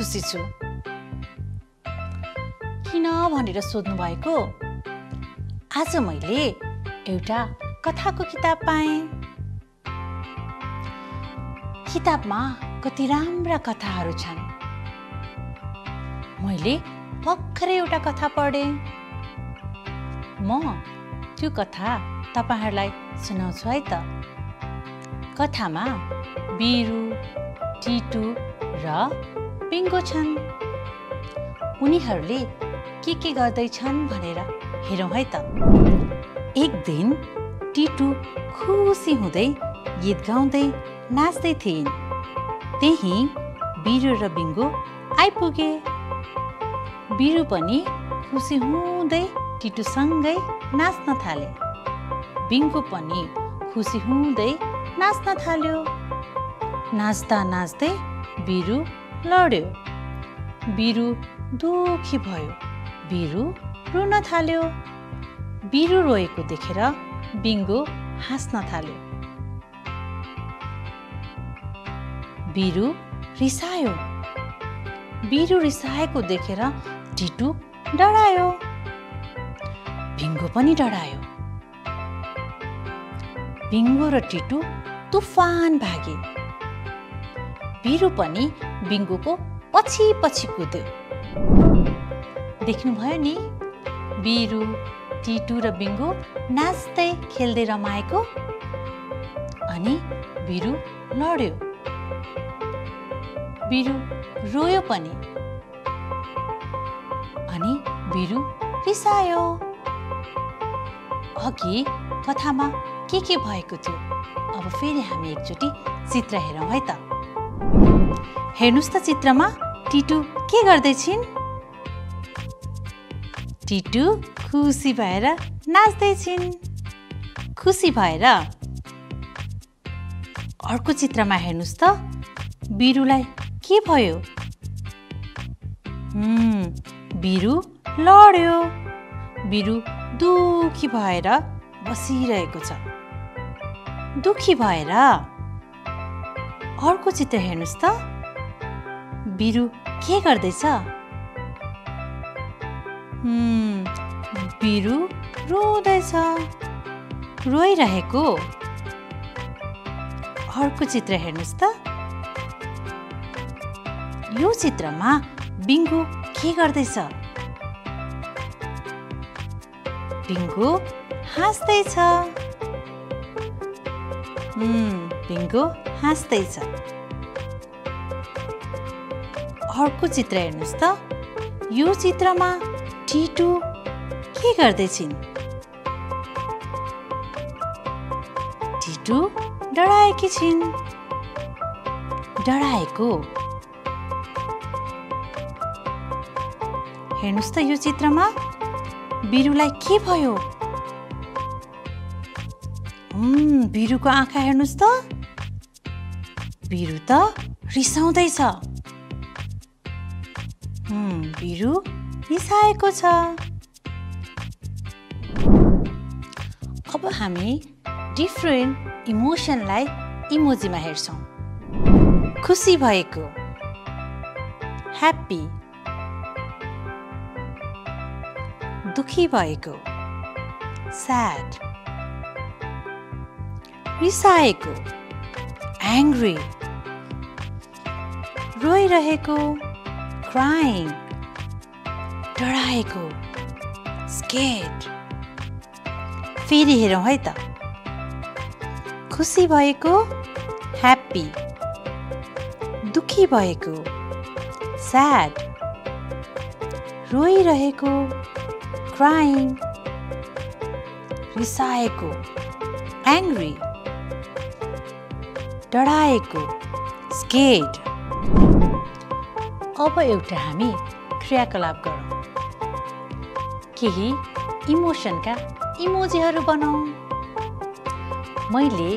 खुसी छु। किन भनेर सोध्नु भएको? आज मैले एउटा कथाको किताब पाएँ। किताबमा कति राम्रा कथाहरू छन्। मैले भर्खरै एउटा कथा पढेँ। म त्यो कथा तपाईहरुलाई सुनाउँछु है त। कथामा बिरु, टिटु र बिङ्गो छन्। उनीहरूले के गर्दैछन् भनेर हेरौँ है त। एक दिन टिटु खुसी हुँदै गीत गाउँदै नाच्दै थिइन्। त्यही बिरु र बिङ्गो आइपुगे। बिरु पनि खुसी हुँदै टिटुसँगै नाच्न थाले। बिङ्गो पनि खुसी हुँदै नाच्न थाल्यो। नाच्दा नाच्दै बिरु लड्यो। बिरु दुखी भयो। बिरु रुन थाल्यो। बिरु रोएको देखेर बिङ्गो हाँस्न थाल्यो। बिरु रिसायो। बिरु रिसाएको देखेर टिटु डरायो। बिङ्गो पनि डरायो। बिङ्गो र टिटु तुफान भागे। बिरु पनि बिङ्गोको पछि पछि कुद्यो। देख्नुभयो नि, बिरु, टिटु र बिङ्गो नाच्दै खेल्दै रमाएको। अनि बिरु लड्यो। बिरु रोयो पनि। अनि बिरु रिसायो। अघि कथामा के भएको थियो? अब फेरि हामी एकचोटि चित्र हेरौँ है त। हेर्नुस् त चित्रमा टिटु के गर्दैछिन्? टिटु खुसी भएर नाच्दैछिन्। खुसी भएर। अर्को चित्रमा हेर्नुस् त बिरुलाई के भयो? बिरु लड्यो। बिरु दुखी भएर बसिरहेको छ। दुखी भएर। अर्को चित्र हेर्नुस् त बिरु के गर्दैछ? बिरु रोदैछ। रोइरहेको। अर्को चित्र हेर्नुस् त। यो चित्रमा बिङ्गो के गर्दैछ? बिङ्गो हाँस्दैछ। बिङ्गो हाँस्दैछ। अर्को चित्र हेर्नुस् त। यो चित्रमा टिटु के गर्दैछिन्? टिटु डराएकी छिन्। डराएको। हेर्नुस् त यो चित्रमा बिरुलाई के भयो? बिरुको आँखा हेर्नुस् त। बिरु त रिसाउँदैछ। बिरु रिसाएको छ। अब हामी डिफ्रेन्ट इमोसनलाई इमोजीमा हेर्छौँ। खुसी भएको, ह्याप्पी। दुखी भएको, स्याड। रिसाएको, एङ्ग्री। रोइरहेको, क्राइङ। डराएको, स्केर्ड। फेरि हेरौँ है त। खुसी भएको, ह्याप्पी। दुखी भएको, स्याड। रोइरहेको, क्राइङ। रिसाएको, एङ्ग्री। डराएको, स्केर्ड। अब एउटा हामी क्रियाकलाप गरौँ। केही इमोसनका इमोजीहरू बनाऊ। मैले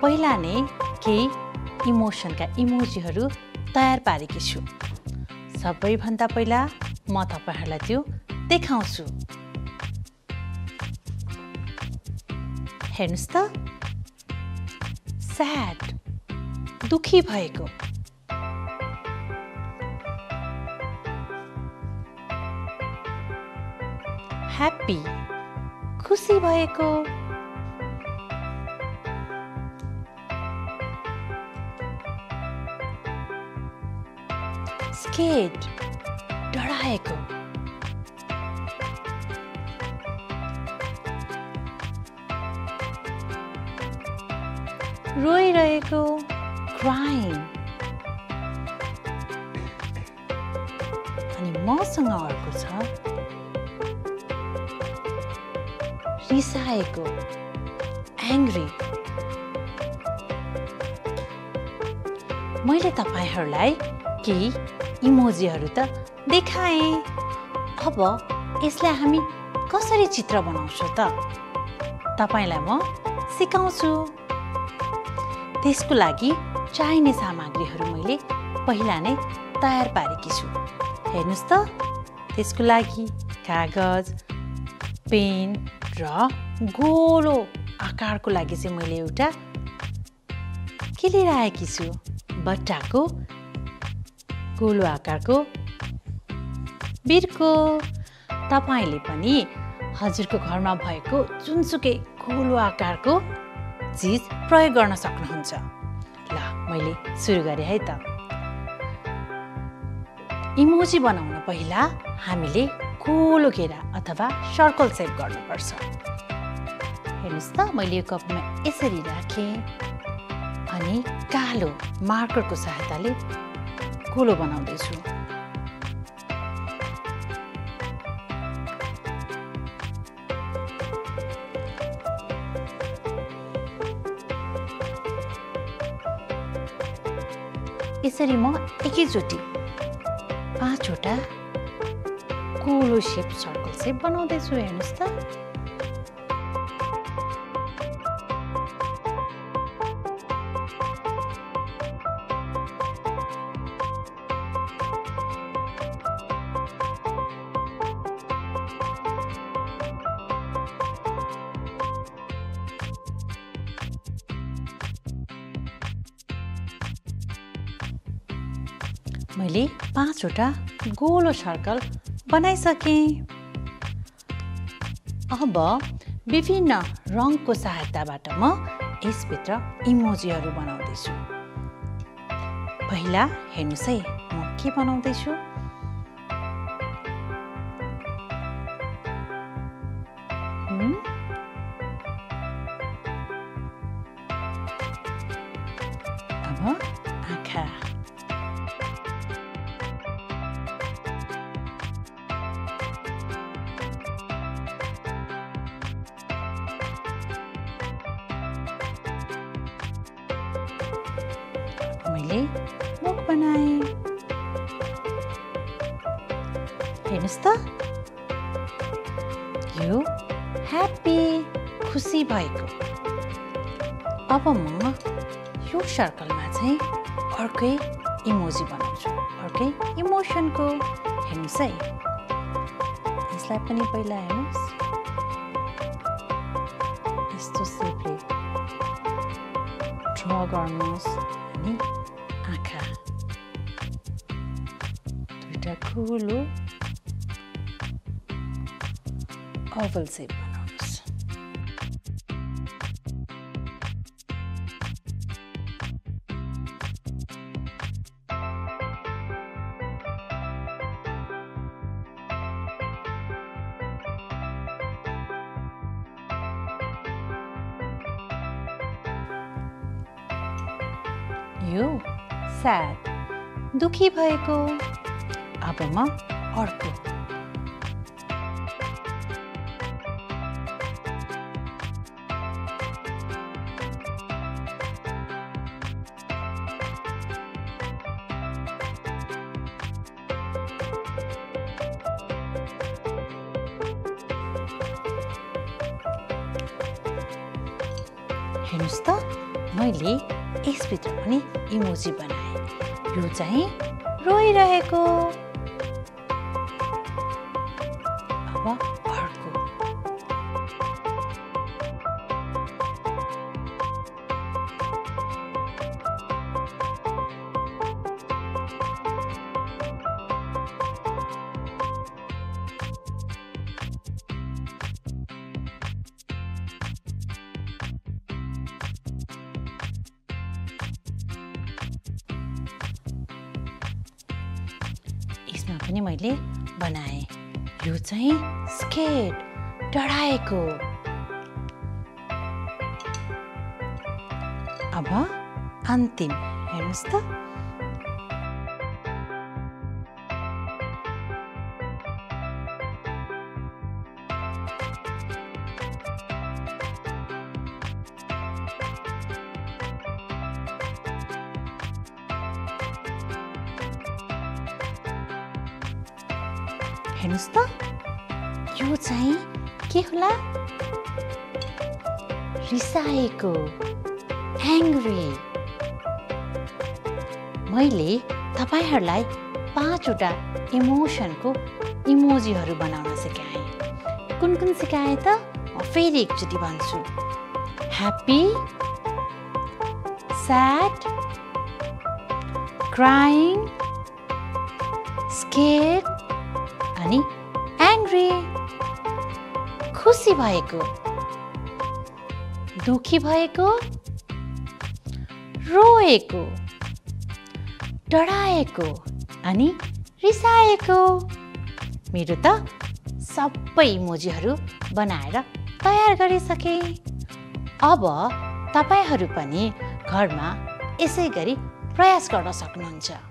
पहिला नै केही इमोसनका इमोजीहरू तयार पारेकी छु। सबैभन्दा पहिला म तपाईहरुलाई त्यो देखाउँछु। हेर्नुस् त, स्याड, दुखी भएको। ह्याप्पी खुसी भएको, स्केड डराएको, रोइरहेको क्राइङ। अनि मसँग अर्को छ रिसाएको, एङ्ग्री। मैले तपाईहरूलाई केही इमोजीहरू त देखाएँ। अब यसलाई हामी कसरी चित्र बनाउँछौँ त तपाईलाई म सिकाउँछु। त्यसको लागि चाहिने सामग्रीहरू मैले पहिला नै तयार पारेकी छु। हेर्नुस् त, त्यसको लागि कागज, पेन र गोलो आकारको लागि चाहिँ मैले एउटा के लिएर आएकी छु, बट्टाको गोलो आकारको बिर्को। तपाईले पनि हजुरको घरमा भएको जुनसुकै गोलो आकारको चिज प्रयोग गर्न सक्नुहुन्छ। ल मैले सुरु गरेँ है त। इमोजी बनाउन पहिला हामीले गोलो घेरा अथवा सर्कल सेप गर्नुपर्छ। हेर्नुस् त, मैले यो कपमा यसरी राखेँ अनि कालो मार्करको सहायताले गोलो बनाउँदैछु। यसरी म एकैचोटि 5 वटा गोलो शेप सर्कल सेप बनाउँदैछु। हेर्नुस् त, मैले 5 वटा गोलो सर्कल बनाइसकेँ। अब विभिन्न रङको सहायताबाट म यसभित्र इमोजीहरू बनाउँदैछु। पहिला हेर्नुस् है, म के बनाउँदैछु। अब आँखा, मैले मुख बनाएँ। हेर्नुस् त, यो ह्याप्पी खुसी भएको। अब म यो सर्कलमा चाहिँ अर्कै इमोजी बनाउँछु, अर्कै इमोसनको। हेर्नुस् है, यसलाई पनि पहिला हेर्नुस्, यस्तो सेपले ड्र गर्नुहोस्। अनि आँखा दुईटा ठुलो ओभल सेप बनाउनुहोस्। यो स्याड दुखी भएको। अब म अर्को हेर्नुस् त, मैले यसभित्र पनि इमोजी बनाएँ। यो चाहिँ रोइरहेको। अब अर्को यसमा पनि मैले बनाएँ। यो चाहिँ स्केट, डराएको। अब अन्तिम हेर्नुहोस् त। हेर्नुहोस् त, यो चाहिँ के होला? रिसाएको, एङ्ग्री। मैले तपाईहरूलाई 5 वटा इमोसनको इमोजीहरू बनाउन सिकाएँ। कुन कुन सिकाएँ त? म फेरि एकचोटि भन्छु। ह्याप्पी, स्याड, क्राइङ, स्केर्ड अनि एङ्ग्री। खुसी भएको, दुखी भएको, रोएको, डराएको अनि रिसाएको। मेरो त सबै इमोजीहरू बनाएर तयार गरिसकेँ। अब तपाईहरू पनि घरमा यसै गरी प्रयास गर्न सक्नुहुन्छ।